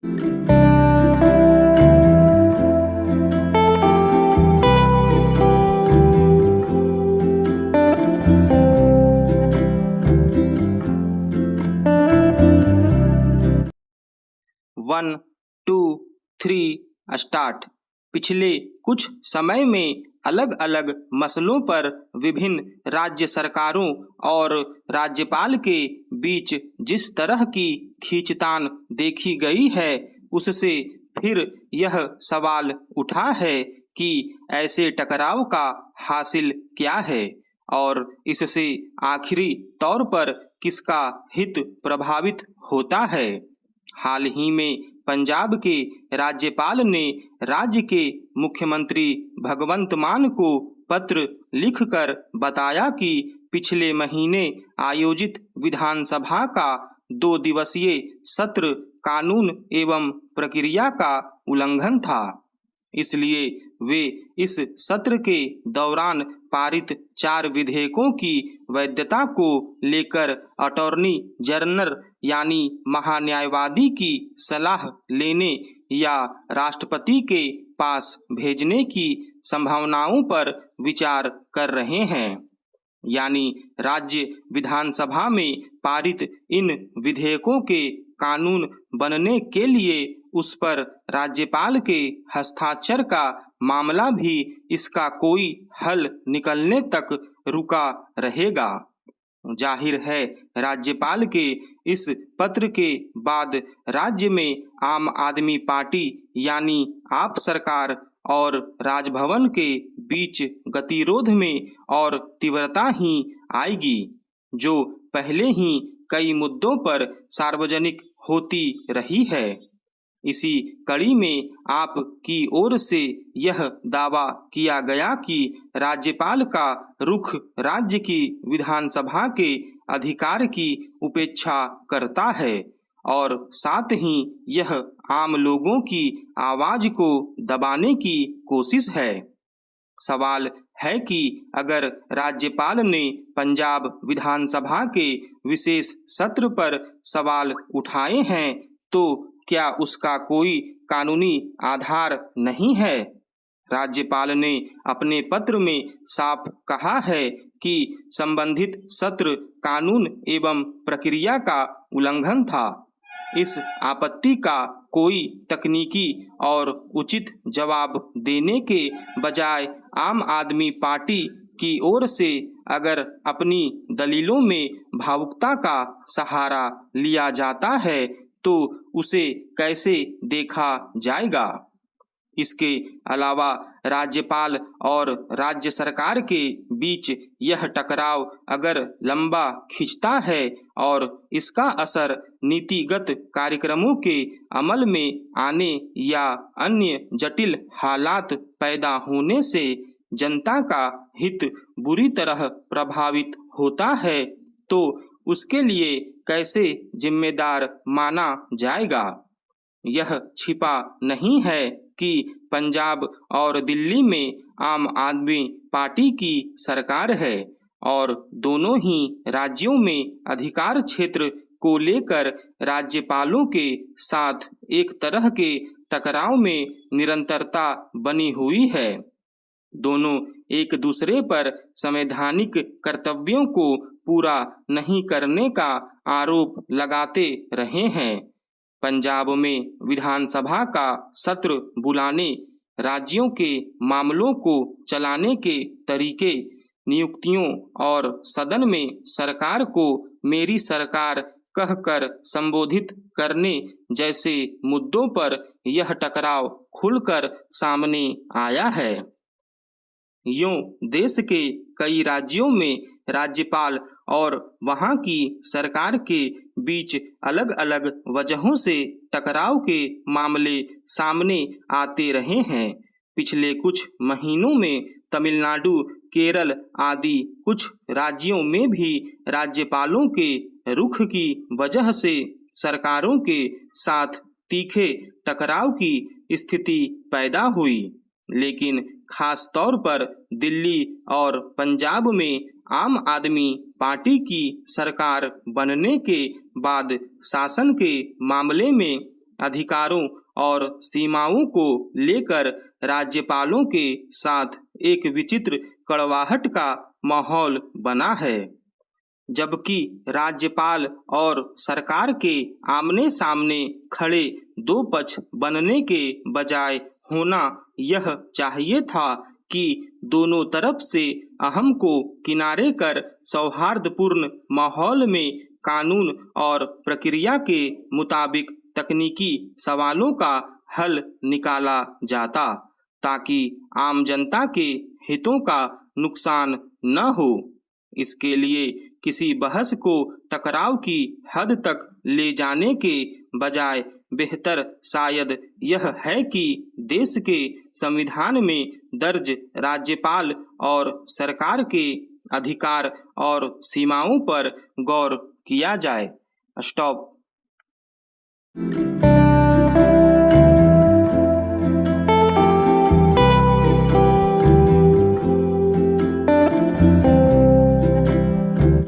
1, 2, 3 start. पिछले कुछ समय में अलग अलग मसलों पर विभिन्न राज्य सरकारों और राज्यपाल के बीच जिस तरह की खींचतान देखी गई है, उससे फिर यह सवाल उठा है कि ऐसे टकराव का हासिल क्या है और इससे आखिरी तौर पर किसका हित प्रभावित होता है। हाल ही में पंजाब के राज्यपाल ने राज्य के मुख्यमंत्री भगवंत मान को पत्र लिखकर बताया कि पिछले महीने आयोजित विधानसभा का 2 दिवसीय सत्र कानून एवं प्रक्रिया का उल्लंघन था। इसलिए वे इस सत्र के दौरान पारित 4 विधेयकों की वैधता को लेकर अटॉर्नी जनरल यानी महान्यायवादी की सलाह लेने या राष्ट्रपति के पास भेजने की संभावनाओं पर विचार कर रहे हैं। यानी राज्य विधानसभा में पारित इन विधेयकों के कानून बनने के लिए उस पर राज्यपाल के हस्ताक्षर का मामला भी इसका कोई हल निकलने तक रुका रहेगा। जाहिर है, राज्यपाल के इस पत्र के बाद राज्य में आम आदमी पार्टी यानी आप सरकार और राजभवन के बीच गतिरोध में और तीव्रता ही आएगी, जो पहले ही कई मुद्दों पर सार्वजनिक होती रही है। इसी कड़ी में आप की ओर से यह दावा किया गया कि राज्यपाल का रुख राज्य की विधानसभा के अधिकार की उपेक्षा करता है और साथ ही यह आम लोगों की आवाज को दबाने की कोशिश है। सवाल है कि अगर राज्यपाल ने पंजाब विधानसभा के विशेष सत्र पर सवाल उठाए हैं तो क्या उसका कोई कानूनी आधार नहीं है। राज्यपाल ने अपने पत्र में साफ कहा है कि संबंधित सत्र कानून एवं प्रक्रिया का उल्लंघन था। इस आपत्ति का कोई तकनीकी और उचित जवाब देने के बजाय आम आदमी पार्टी की ओर से अगर अपनी दलीलों में भावुकता का सहारा लिया जाता है तो उसे कैसे देखा जाएगा। इसके अलावा राज्यपाल और राज्य सरकार के बीच यह टकराव अगर लंबा खिंचता है और इसका असर नीतिगत कार्यक्रमों के अमल में आने या अन्य जटिल हालात पैदा होने से जनता का हित बुरी तरह प्रभावित होता है तो उसके लिए कैसे जिम्मेदार माना जाएगा। यह छिपा नहीं है कि पंजाब और दिल्ली में आम आदमी पार्टी की सरकार है और दोनों ही राज्यों में अधिकार क्षेत्र को लेकर राज्यपालों के साथ एक तरह के टकराव में निरंतरता बनी हुई है। दोनों एक दूसरे पर संवैधानिक कर्तव्यों को पूरा नहीं करने का आरोप लगाते रहे हैं। पंजाब में विधानसभा का सत्र बुलाने, राज्यों के मामलों को चलाने के तरीके, नियुक्तियों और सदन में सरकार को मेरी सरकार कहकर संबोधित करने जैसे मुद्दों पर यह टकराव खुलकर सामने आया है। यूं देश के कई राज्यों में राज्यपाल और वहां की सरकार के बीच अलग अलग वजहों से टकराव के मामले सामने आते रहे हैं। पिछले कुछ महीनों में तमिलनाडु, केरल आदि कुछ राज्यों में भी राज्यपालों के रुख की वजह से सरकारों के साथ तीखे टकराव की स्थिति पैदा हुई। लेकिन खास तौर पर दिल्ली और पंजाब में आम आदमी पार्टी की सरकार बनने के बाद शासन के मामले में अधिकारों और सीमाओं को लेकर राज्यपालों के साथ एक विचित्र कड़वाहट का माहौल बना है। जबकि राज्यपाल और सरकार के आमने सामने खड़े दो पक्ष बनने के बजाय होना यह चाहिए था कि दोनों तरफ से अहम को किनारे कर सौहार्दपूर्ण माहौल में कानून और प्रक्रिया के मुताबिक तकनीकी सवालों का हल निकाला जाता, ताकि आम जनता के हितों का नुकसान न हो। इसके लिए किसी बहस को टकराव की हद तक ले जाने के बजाय बेहतर शायद यह है कि देश के संविधान में दर्ज राज्यपाल और सरकार के अधिकार और सीमाओं पर गौर किया जाए। स्टॉप।